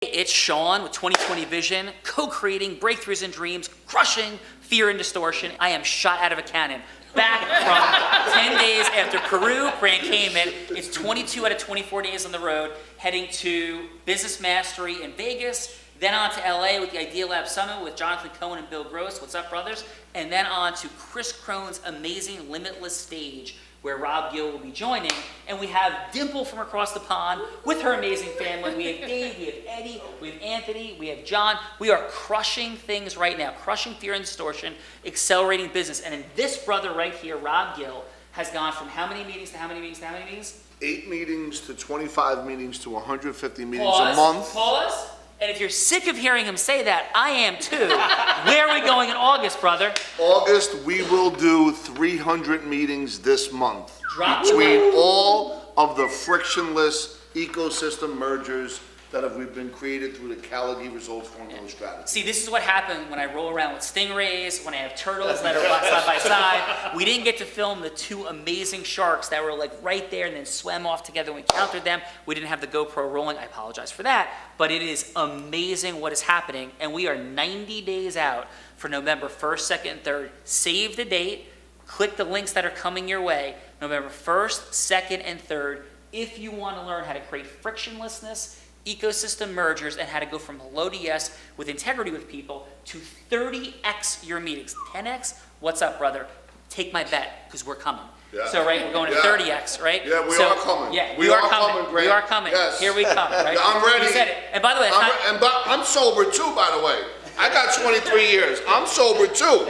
It's Sean with 2020 Vision, co-creating breakthroughs and dreams, crushing fear and distortion. I am shot out of a cannon. Back from 10 days after Peru, Grand Cayman. It's 22 out of 24 days on the road, heading to Business Mastery in Vegas, then on to LA with the Idea Lab Summit with Jonathan Cohen and Bill Gross. What's up, brothers? And then on to Chris Crone's amazing Limitless stage, where Rob Gill will be joining. And we have Dimple from across the pond with her amazing family. We have Dave, we have Eddie, we have Anthony, we have John. We are crushing things right now, crushing fear and distortion, accelerating business. And then this brother right here, Rob Gill, has gone from how many meetings to how many meetings to how many meetings? 8 meetings to 25 meetings to 150 meetings a month. Pause. And if you're sick of hearing him say that, I am too. Where are we going in August, brother? August, we will do 300 meetings this month. Between all of the frictionless ecosystem mergers that we've been created through the Callagy results formula strategy. See, this is what happened when I roll around with stingrays, when I have turtles that are side by side. We didn't get to film the 2 amazing sharks that were like right there and then swam off together when we countered them. We didn't have the GoPro rolling. I apologize for that. But it is amazing what is happening. And we are 90 days out for November 1st, 2nd, and 3rd. Save the date. Click the links that are coming your way. November 1st, 2nd, and 3rd. If you want to learn how to create frictionlessness, ecosystem mergers, and how to go from low to yes with integrity with people to 30x your meetings. 10x? What's up, brother? Take my bet, because we're coming. Yeah. So, right, we're going to 30x, right? Yeah, we are coming. Yeah, we are coming, Grant. We are coming. Yes. Here we come, right? I'm ready. You said it. And by the way, I'm sober too, by the way. I got 23 years. I'm sober too.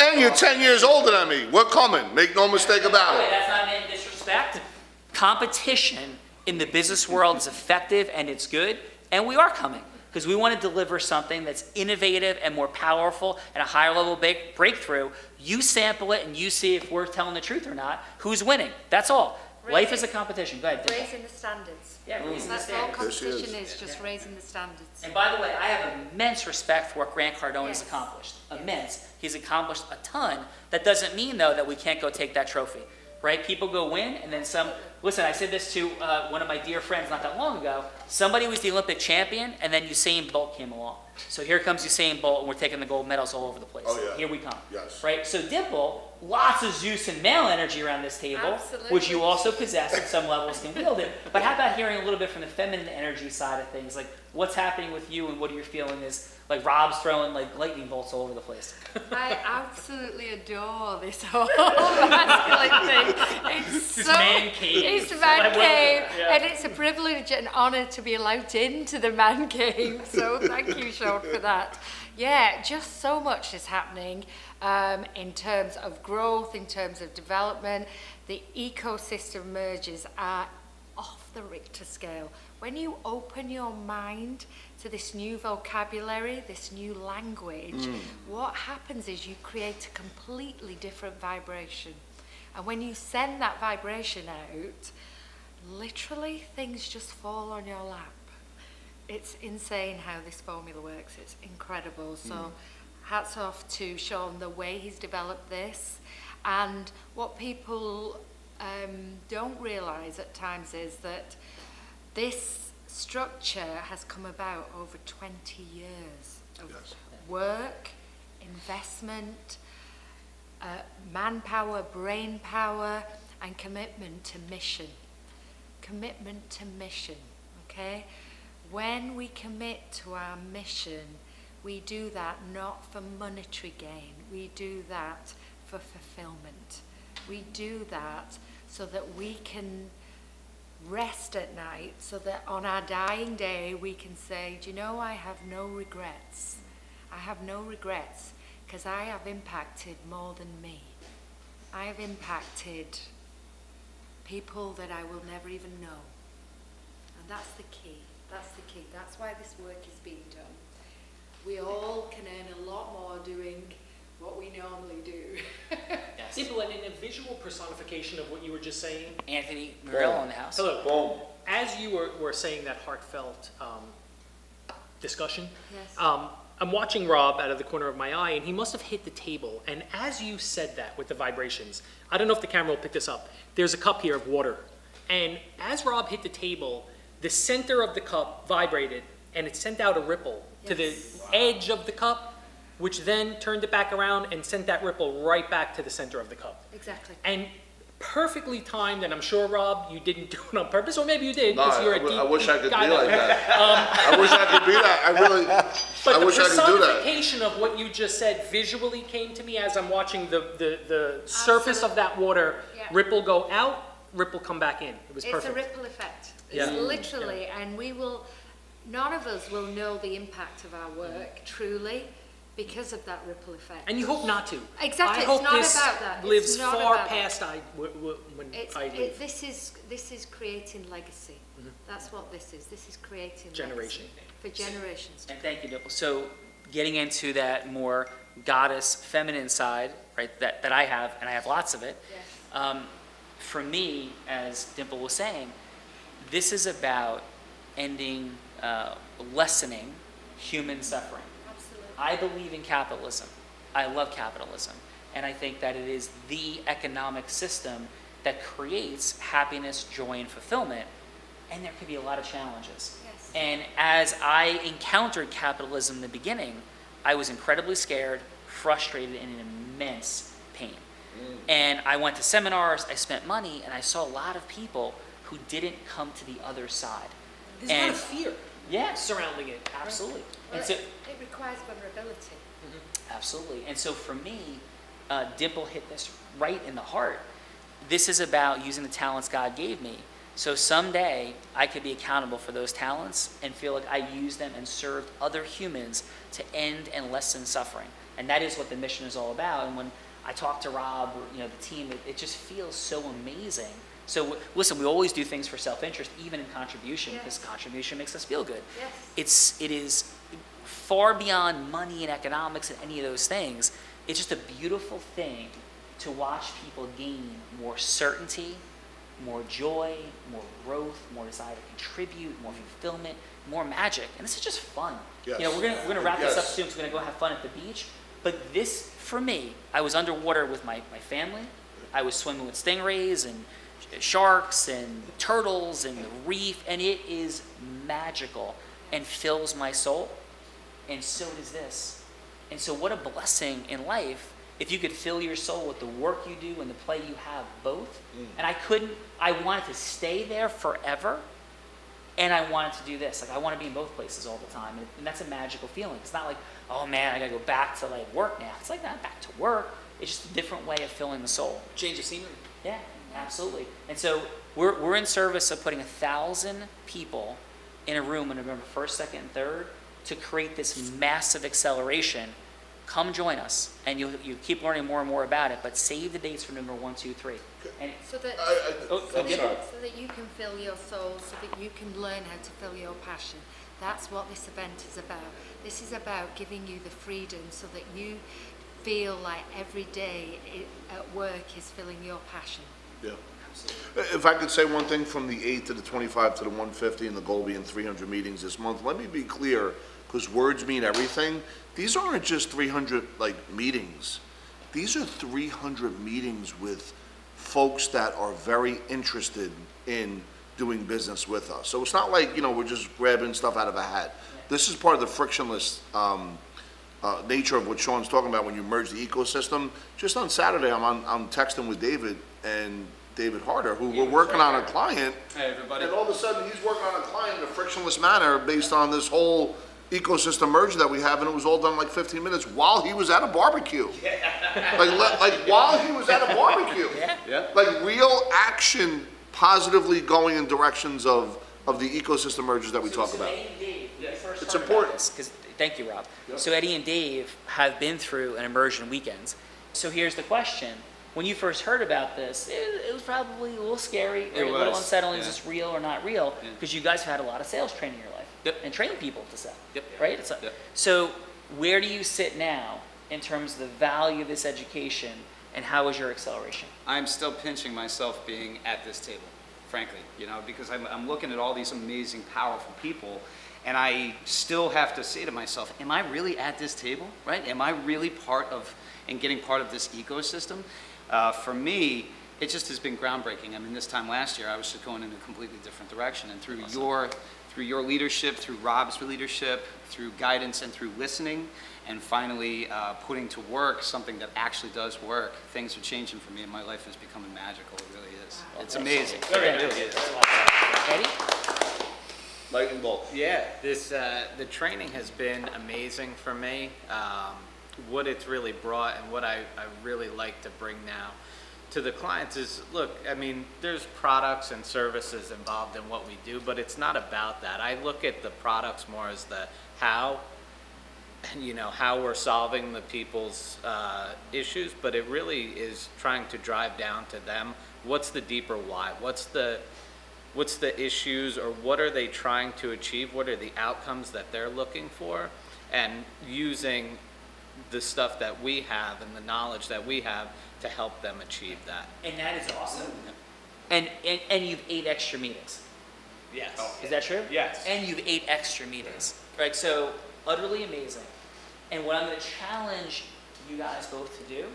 And you're 10 years older than me. We're coming. Make no mistake about it. That's not meant in disrespect. Competition in the business world is effective and it's good, and we are coming because we want to deliver something that's innovative and more powerful and a higher level breakthrough. You sample it and you see if we're telling the truth or not, who's winning. That's all. Life is a competition. Go ahead. Raising the standards. Yeah, raising the That's all standards. competition is, just raising the standards. And by the way, I have immense respect for what Grant Cardone has Yes. accomplished. Immense. He's accomplished a ton. That doesn't mean, though, that we can't go take that trophy, right? People go win, and then some. Listen, I said this to one of my dear friends not that long ago. Somebody was the Olympic champion, and then Usain Bolt came along. So here comes Usain Bolt, and we're taking the gold medals all over the place. Oh, yeah. Here we come. Yes. Right? So Dimple, lots of Zeus and male energy around this table, Absolutely. which you also possess at some levels, can wield it. But how about hearing a little bit from the feminine energy side of things? Like, what's happening with you, and what are you feeling is, like, Rob's throwing, like, lightning bolts all over the place. I absolutely adore this whole masculine thing. It's man cave. It's a man cave, Yeah. and it's a privilege and honour to be allowed into the man cave. So thank you, Sean, for that. Yeah, just so much is happening in terms of growth, in terms of development. The ecosystem mergers are off the Richter scale. When you open your mind to this new vocabulary, this new language, what happens is you create a completely different vibration. And when you send that vibration out, literally things just fall on your lap. It's insane how this formula works. It's incredible. So hats off to Sean, the way he's developed this. And what people don't realise at times is that this structure has come about over 20 years of work, investment, manpower, brain power, and commitment to mission. Commitment to mission, okay? When we commit to our mission, we do that not for monetary gain. We do that for fulfillment. We do that so that we can rest at night, so that on our dying day we can say, do you know, I have no regrets. I have no regrets because I have impacted more than me. I have impacted people that I will never even know. And that's the key. That's the key. That's why this work is being done. We all can earn a lot more doing what we normally do. Yes. Simple, and in a visual personification of what you were just saying. Anthony Murillo in the house. Hello. Boom. As you were saying that heartfelt discussion, Yes. I'm watching Rob out of the corner of my eye, and he must have hit the table. And as you said that with the vibrations, I don't know if the camera will pick this up. There's a cup here of water. And as Rob hit the table, the center of the cup vibrated, and it sent out a ripple to the edge of the cup, which then turned it back around and sent that ripple right back to the center of the cup. Exactly. And perfectly timed, and I'm sure, Rob, you didn't do it on purpose, or maybe you did, No, because you're a deep, I wish I could be guy like that. I wish I could be that. But I the wish I could do that. personification of what you just said visually came to me as I'm watching the surface of that water Yeah. ripple go out, ripple come back in. It was It's perfect. a ripple effect. It's Yeah. literally, and none of us will know the impact of our work truly because of that ripple effect. And you hope not to. Exactly, I it's hope not this about that. It's lives not far about past when I leave. This is creating legacy. That's what this is. This is creating Generation. legacy for generations. And thank you, Dimple. So getting into that more goddess feminine side, right, that I have, and I have lots of it, Yes. for me, as Dimple was saying, this is about ending, lessening human suffering. Absolutely. I believe in capitalism. I love capitalism. And I think that it is the economic system that creates happiness, joy, and fulfillment. And there could be a lot of challenges. Yes. And as I encountered capitalism in the beginning, I was incredibly scared, frustrated, and in immense pain. And I went to seminars, I spent money, and I saw a lot of people who didn't come to the other side. There's a lot of fear Yeah, surrounding it. absolutely. Well, And so, it requires vulnerability. absolutely. And so for me, Dimple hit this right in the heart. This is about using the talents God gave me. So someday I could be accountable for those talents and feel like I used them and served other humans to end and lessen suffering. And that is what the mission is all about. And when I talk to Rob or the team, it just feels so amazing. So listen, we always do things for self-interest, even in contribution, because contribution makes us feel good. Yes. It is far beyond money and economics and any of those things. It's just a beautiful thing to watch people gain more certainty, more joy, more growth, more desire to contribute, more fulfillment, more magic. And this is just fun. Yes. We're gonna wrap this up Yes. soon because we're gonna go have fun at the beach. But this, for me, I was underwater with my family. I was swimming with stingrays and sharks and turtles and the reef, and it is magical and fills my soul. And so does this. And so what a blessing in life if you could fill your soul with the work you do and the play you have both. And I wanted to stay there forever, and I wanted to do this. Like, I want to be in both places all the time. And that's a magical feeling. It's not like, oh man, I gotta go back to work now. It's like, not back to work. It's just a different way of filling the soul. Change of scenery. Yeah, absolutely. And so we're in service of putting 1,000 people in a room on November 1st, 2nd, and 3rd to create this massive acceleration. Come join us, and you keep learning more and more about it, but save the dates for November 1, 2, 3. And So that, Oh, so, I'm sorry. so that you can fill your soul, so that you can learn how to fill your passion. That's what this event is about. This is about giving you the freedom so that you feel like every day at work is filling your passion. Yeah. If I could say one thing from the 8 to the 25 to the 150 and the goal being 300 meetings this month, let me be clear, because words mean everything. These aren't just 300 meetings. These are 300 meetings with folks that are very interested in doing business with us. So it's not like, we're just grabbing stuff out of a hat. This is part of the frictionless nature of what Sean's talking about when you merge the ecosystem. Just on Saturday, I'm texting with David and David Harder, who we're working on a client. Hey, everybody. And all of a sudden, he's working on a client in a frictionless manner based on this whole ecosystem merge that we have, and it was all done in like 15 minutes while he was at a barbecue. Like while he was at a barbecue. Yeah. Like real action positively going in directions of the ecosystem mergers that we talk about. Eddie and Dave, when you first It's heard about important. this, 'cause- thank you, Rob. Yep. So Eddie and Dave have been through an Immersion Weekends. So here's the question. When you first heard about this, it was probably a little scary, or It a little was, unsettling. yeah. Is this real or not real? Yeah. Because you guys have had a lot of sales training in your life. Yep. And trained people to sell. Yep. Right? Yep. So where do you sit now in terms of the value of this education, and how is your acceleration? I'm still pinching myself being at this table, frankly, because I'm looking at all these amazing, powerful people, and I still have to say to myself, am I really at this table, right? Am I really part of and getting part of this ecosystem? For me, it just has been groundbreaking. I mean, this time last year, I was just going in a completely different direction, and through through your leadership, through Rob's leadership, through guidance and through listening, and finally putting to work something that actually does work, things are changing for me and my life is becoming magical. It really is. It's amazing. It really is. Eddie? Lightning bolt. Yeah, the training has been amazing for me. What it's really brought and what I really like to bring now to the clients is, look, I mean, there's products and services involved in what we do, but it's not about that. I look at the products more as the how, and how we're solving the people's issues, but it really is trying to drive down to them. What's the deeper why? What's the issues, or what are they trying to achieve? What are the outcomes that they're looking for? And using the stuff that we have and the knowledge that we have to help them achieve that. And that is awesome. And you've 8 extra meetings. Yes. Is that true? Yes. And you've 8 extra meetings, right? So utterly amazing. And what I'm going to challenge you guys both to do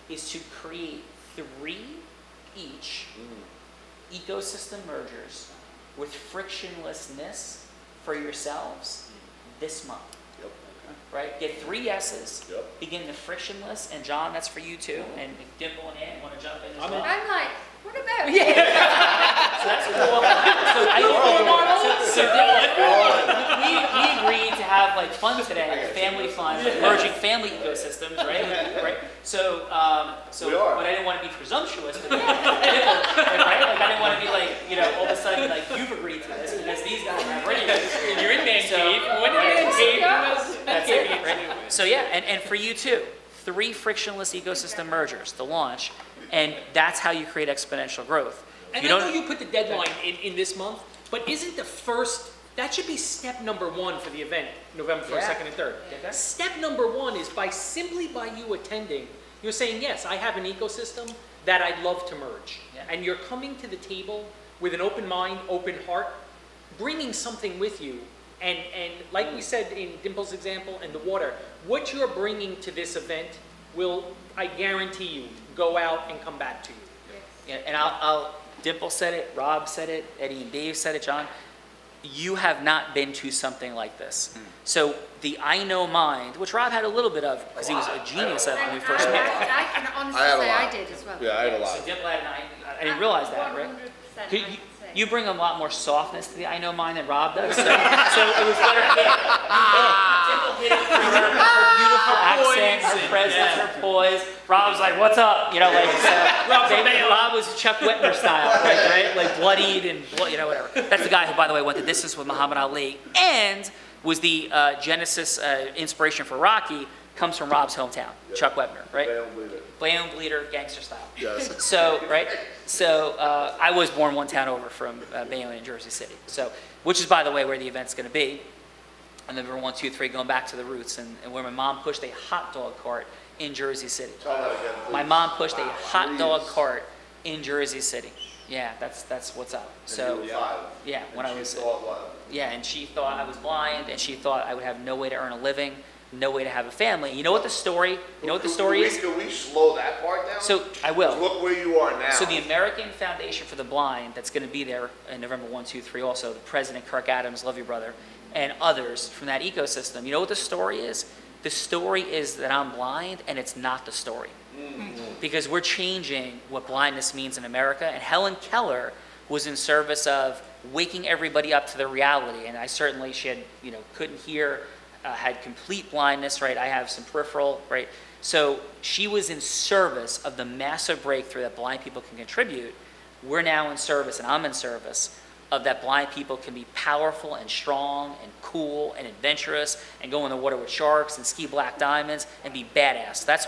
is to create 3 each ecosystem mergers with frictionlessness for yourselves this month. Yep. Right? Get 3 yeses. Yep. Begin the frictionless. And John, that's for you too. And if Dimple and Ann want to jump in as well. I'm like, what about So that's cool. We agreed to have like fun today, family fun, merging family ecosystems, right? Right. So We are. but I didn't want to be presumptuous, but right? Like I didn't want to be like, all of a sudden like you've agreed to this because these guys are ready. You're in man cave. When you're in man cave, That's it, right? So yeah, and for you too, 3 frictionless ecosystem mergers to launch, and that's how you create exponential growth. And I know you put the deadline in this month, but isn't the first, that should be step number 1 for the event, November 1st, Yeah. 2nd, and 3rd. Okay. Step number 1 is simply by you attending, you're saying, yes, I have an ecosystem that I'd love to merge. Yeah. And you're coming to the table with an open mind, open heart, bringing something with you. And like we said in Dimple's example and the water, what you're bringing to this event will, I guarantee you, go out and come back to you. Yeah, and I'll Dimple said it, Rob said it, Eddie and Dave said it, John. You have not been to something like this. So the I know mind, which Rob had a little bit of because he was a genius at it when we first met. I can honestly I had a say lot. I did as well. Yeah, I had a lot. So Dimple had I didn't realize that, right? 100% You bring a lot more softness to the I know mind than Rob does. So it was better hit. Dimple hit it for her beautiful accent, her presence, her poise. Rob's like, what's up? Rob was Chuck Whitmer style, right? Like bloodied and, whatever. That's the guy who, by the way, went the distance with Muhammad Ali and was the Genesis inspiration for Rocky, comes from Rob's hometown, Chuck Whitmer, right? Blam Bleeder, gangster style. Yes. So, right? So, I was born one town over from Bayonne in Jersey City. So, which is, by the way, where the event's going to be. And then we're 1, 2, 3, going back to the roots, and where my mom pushed a hot dog cart in Jersey City. Tell that again, please. My mom pushed a hot dog Please. cart in Jersey City. Yeah, that's what's up. So, And you were 5. yeah, when And I was, she thought what? yeah, and she thought I was blind, and she thought I would have no way to earn a living, no way to have a family. You know what the story? You know what the story is? Can we slow that part down? So I will. Look where you are now. So the American Foundation for the Blind, that's going to be there in November 1, 2, 3 also, the President Kirk Adams, love you brother, and others from that ecosystem. You know what the story is? The story is that I'm blind, and it's not the story. Because we're changing what blindness means in America, and Helen Keller was in service of waking everybody up to the reality, and she had, couldn't hear, had complete blindness, right? I have some peripheral, right? So she was in service of the massive breakthrough that blind people can contribute. We're now in service, and I'm in service of that blind people can be powerful and strong and cool and adventurous and go in the water with sharks and ski black diamonds and be badass. That's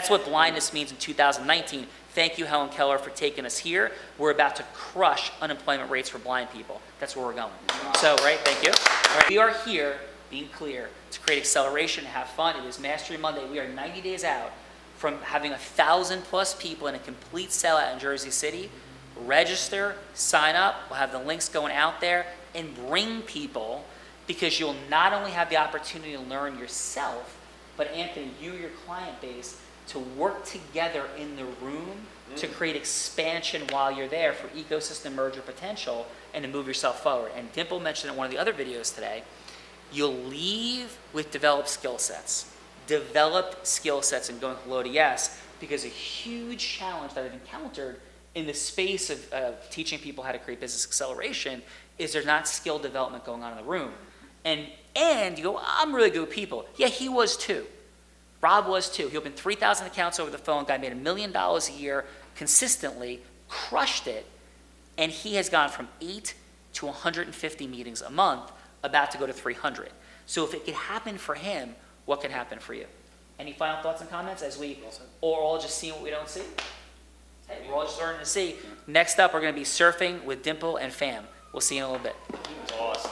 what blindness means in 2019. Thank you, Helen Keller, for taking us here. We're about to crush unemployment rates for blind people. That's where we're going. So, right, thank you. All right, we are here, being clear, to create acceleration and have fun. It is Mastery Monday. We are 90 days out from having 1,000+ people in a complete sellout in Jersey City. Register, sign up. We'll have the links going out there, and bring people, because you'll not only have the opportunity to learn yourself, but Anthony, your client base, to work together in the room to create expansion while you're there for ecosystem merger potential and to move yourself forward. And Dimple mentioned in one of the other videos today, you'll leave with developed skill sets. Developed skill sets and going hello to yes, because a huge challenge that I've encountered in the space of teaching people how to create business acceleration is there's not skill development going on in the room. And you go, I'm really good with people. Yeah, he was too. Rob was too. He opened 3,000 accounts over the phone, guy made $1 million a year consistently, crushed it, and he has gone from 8 to 150 meetings a month, about to go to 300. So if it could happen for him, what can happen for you? Any final thoughts and comments as we or all just seeing what we don't see? Hey, we're all just learning to see. Next up, we're going to be surfing with Dimple and Fam. We'll see you in a little bit. Awesome.